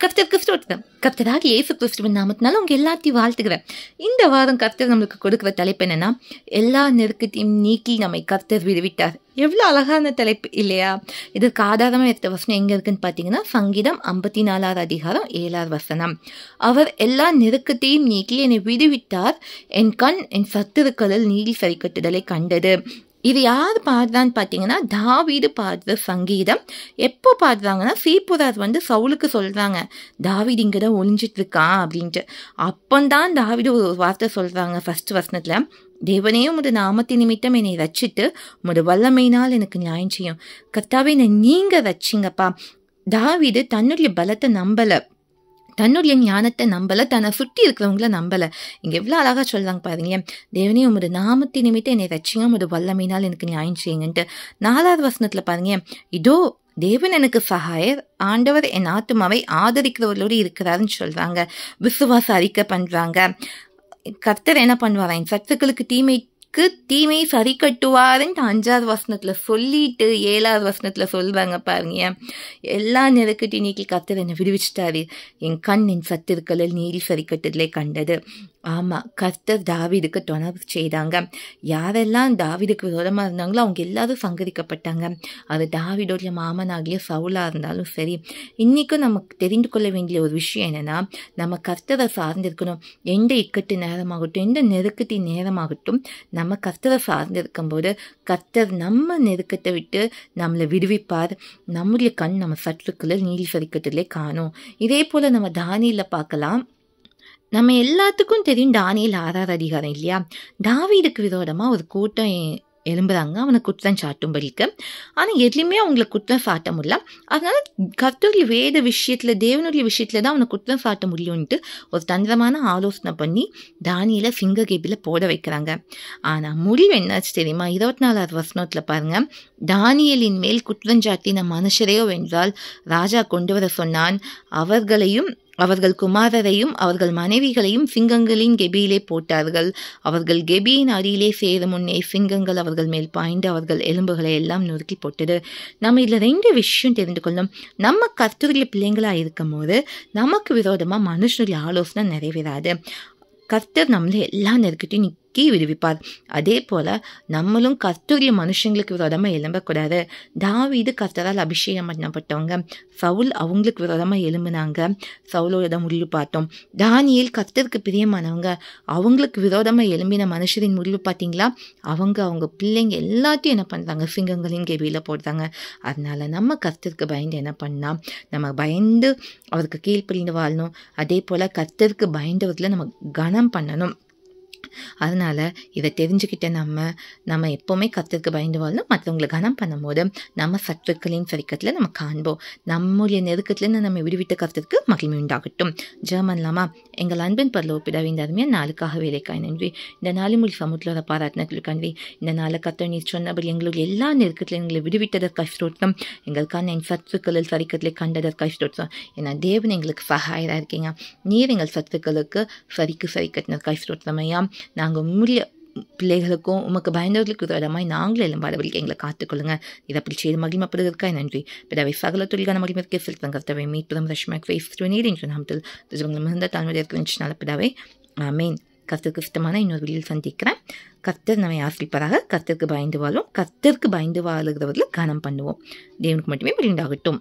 கர்த்தருக்கு ஸ்தோத்திரம். கர்த்தராகிய இயேசு கிறிஸ்துவின் நாமத்தினால உங்க எல்லாத்தையும் வாழ்த்துக்கிறேன். இந்த வாரம் கர்த்தர் நம்மளுக்கு கொடுக்குற தலைப்பு என்னன்னா, எல்லா நெருக்கத்தையும் நீக்கி நம்மை கர்த்தர் விடுவித்தார். எவ்வளோ அழகான தலைப்பு இல்லையா? இதற்கு ஆதாரமாக எடுத்த வசனம் எங்க இருக்குன்னு பார்த்தீங்கன்னா, சங்கீதம் 54 அதிகாரம் 7 வசனம். அவர் எல்லா நெருக்கத்தையும் நீக்கி என்னை விடுவித்தார், என் கண் என் சத்துருக்களில் நீதி சரி கட்டுதலை கண்டது. இது யார் பாடுறான்னு பார்த்தீங்கன்னா, தாவீது பாடுற சங்கீதம். எப்போ பாடுறாங்கன்னா, சீப்புரார் சவுலுக்கு சொல்கிறாங்க, தாவீது இங்கே தான் ஒளிஞ்சிட்டு இருக்கான் அப்படின்ட்டு. அப்பந்தான் தாவீது ஒரு வார்த்தை சொல்கிறாங்க ஃபர்ஸ்ட் வசனத்தில், தேவனே உமது நாமத்தின் நிமித்தம் என்னை ரட்சித்து உமது வல்லமையினால் எனக்கு நியாயம் செய்யும். கர்த்தாவே என்னை நீங்கள் ரட்சிங்கப்பா. தாவீது தன்னுடைய பலத்தை நம்பலை, தன்னுடைய ஞானத்தை நம்பலை, தன்னை சுற்றி இருக்கிறவங்கள நம்பலை. இங்கே எவ்வளோ அழகாக சொல்கிறாங்க பாருங்க, தேவனே உமது நாமத்தின் நிமித்தம் என்னை ரட்சிங்க, உமது வல்லமையினால் எனக்கு நியாயம் செய்யுங்கன்ட்டு. 4வது வசனத்தில் பாருங்க, இதோ தேவன் எனக்கு சகாயர், ஆண்டவர் என் ஆத்துமாவை ஆதரிக்கிறவர்களோடு இருக்கிறாருன்னு சொல்கிறாங்க. விசுவாச அறிக்கை பண்ணுறாங்க. கர்த்தர் என்ன பண்ணுவாரா, என் சத்துக்களுக்கு தீமை சரி கட்டுவாருன்ட்டு 5வது வசனத்துல சொல்லிட்டு 7வது வசனத்துல சொல்றாங்க பாருங்க, எல்லா நெருக்கத்தையும் நீக்கி கர்த்தர் என்னை விடுவிச்சிட்டாரு, என் கண் என் சத்துருக்களில் நீதி சரி கட்டுதலை கண்டது. ஆமா, கர்த்தர் தாவீதுக்கு துணை செய்தாங்க. யாரெல்லாம் தாவீதுக்கு விரோதமா இருந்தாங்களோ அவங்க எல்லாரும் சங்கரிக்கப்பட்டாங்க. அது தாவீதோடைய மாமனாகிய சவுலா இருந்தாலும் சரி. இன்னைக்கும் நமக்கு தெரிந்து கொள்ள வேண்டிய ஒரு விஷயம் என்னன்னா, நம்ம கர்த்தரை சார்ந்திருக்கணும். எந்த இக்கட்டு நேரமாகட்டும், எந்த நெருக்கத்தின் நேரமாகட்டும், நம்ம கர்த்தரை சார்ந்திருக்கும் போது கர்த்தர் நம்ம நெருக்கத்தை விட்டு நம்மளை விடுவிப்பார். நம்முடைய கண் நம்ம சத்துருக்களில் நீதி சரி கட்டுதலை காணும். இதே போல நம்ம தானியேல பார்க்கலாம். நம்ம எல்லாத்துக்கும் தெரியும் தானியேல் 6வது அதிகாரம் இல்லையா? தாவீதுக்கு விரோதமா ஒரு கூட்டம் எழும்புறாங்க, அவனை குற்றம் சாட்டும்படிக்கு. ஆனால் எதுலையுமே அவங்களை குற்றம் சாட்ட முடியல. அதனால கர்த்தருடைய வேத விஷயத்துல, தேவனுடைய விஷயத்துல தான் அவனை குற்றம் சாட்ட முடியும்ட்டு ஒரு தந்திரமான ஆலோசனை பண்ணி தானியேல சிங்க கேபில போட வைக்கிறாங்க. ஆனால் முடிவு என்னாச்சு தெரியுமா? 24வது வசனத்துல பாருங்க, தானியேலின் மேல் குற்றஞ்சாட்டின மனுஷரையோ வென்றால் ராஜா கொண்டு வர சொன்னான். அவர்களையும் அவர்கள் குமாரரையும் அவர்கள் மனைவிகளையும் சிங்கங்களின் கெபியிலே போட்டார்கள். அவர்கள் கெபியின் அடியிலே சேரும் முன்னே சிங்கங்கள் அவர்கள் மேல் பாய்ந்து அவர்கள் எலும்புகளை எல்லாம் நொறுக்கி போட்டது. நம்ம இதில் 2 விஷயம் தெரிந்து கொள்ளணும். நம்ம கர்த்தருடைய பிள்ளைங்களாக இருக்கும் போது நமக்கு விரோதமாக மனுஷனுடைய ஆலோசனை நிறைவேறாது. கர்த்தர் நம்மளை எல்லா நெருக்கத்தையும் நீக்கி விடுவிப்பார். அதே போல நம்மளும் கர்த்தருடைய மனுஷங்களுக்கு விரோதமாக எழும்பக்கூடாது. தாவீது கர்த்தரால் அபிஷேகம் பண்ணப்பட்டவங்க, சவுல் அவங்களுக்கு விரோதமாக எழும்புனாங்க, சவுலோட முடிவு பார்த்தோம். தானியேல் கர்த்தருக்கு பிரியமானவங்க, அவங்களுக்கு விரோதமாக எழும்பின மனுஷரின் முடிவு பார்த்தீங்களா? அவங்க பிள்ளைங்க எல்லாத்தையும் என்ன பண்ணுறாங்க, சிங்கங்களின் கெபியில் போடுறாங்க. அதனால நம்ம கர்த்தருக்கு பயந்து என்ன பண்ணலாம், நம்ம பயந்து அவருக்கு கீழ்ப்படிந்து வாழணும். அதே போல் கர்த்தருக்கு பயந்தவர்களை நம்ம கனம் பண்ணணும். அதனால இதை தெரிஞ்சுக்கிட்ட நம்ம எப்போவுமே கர்த்தருக்கு பயந்து வாழணும். மற்றவங்களை கனம் பண்ணும்போது நம்ம சத்துருக்களின் சரிக்கத்தில் நம்ம காண்போம். நம்முடைய நெருக்கத்துலேருந்து நம்ம விடுவித்த கர்த்தருக்கு மகிமை உண்டாகட்டும். ஜெர்மன்லாமா? எங்கள் அன்பின் பரலோக பிதாவே, இந்த அருமையான நாளுக்காக வேலைக்காய் நன்றி. இந்த நாளை மொழி சமூகத்தில் பாராட்டினங்களுக்கு நன்றி. இந்த நாளை கர்த்தர் நீர் சொன்னபடி எங்களுடைய எல்லா நெருக்கத்திலும் எங்களை விடுவித்ததற்காக ஸ்தோத்திரம். எங்களுக்கான என் சத்துருக்களில் சரிக்கத்திலே கண்டதற்காக ஸ்தோத்திரம். ஏன்னா தேவன் எங்களுக்கு சகாயராக இருக்கீங்க. நீர் எங்கள் சத்துருக்களுக்கு சரி கட்டினதற்காக ஸ்தோத்திரம் ஐயா. நாங்கள் உங்களுடைய பிள்ளைகளுக்கும் உமக்கு பயந்தவர்களுக்கு விரோதமாய் நாங்களும் எழும்பாதவர்களுக்கு எங்களை காத்துக்கொள்ளுங்க. இதை அப்படி செய்து மகிமைப்படுவதற்காக நன்றி. பிதாவை சகல தொழிலான மகிமைக்கு செலுத்தம் கர்த்தவை மீட்புறம் ரஷ்மாக் வைத்து நீர் என்று நாமத்தில் மிகுந்த தாழ்மையாக இருக்கிற பிதாவே, ஆமேன். கர்த்தருக்கு இஷ்டமான இன்னொரு வெளியில் சந்திக்கிறேன். கர்த்தர் நம்மை ஆசிரிப்பதாக. கர்த்தருக்கு பயந்து வாழும். கர்த்தருக்கு பயந்து வாழுகிறவர்களை கனம் பண்ணுவோம். தேவனுக்கு மட்டுமே உண்டாகட்டும்.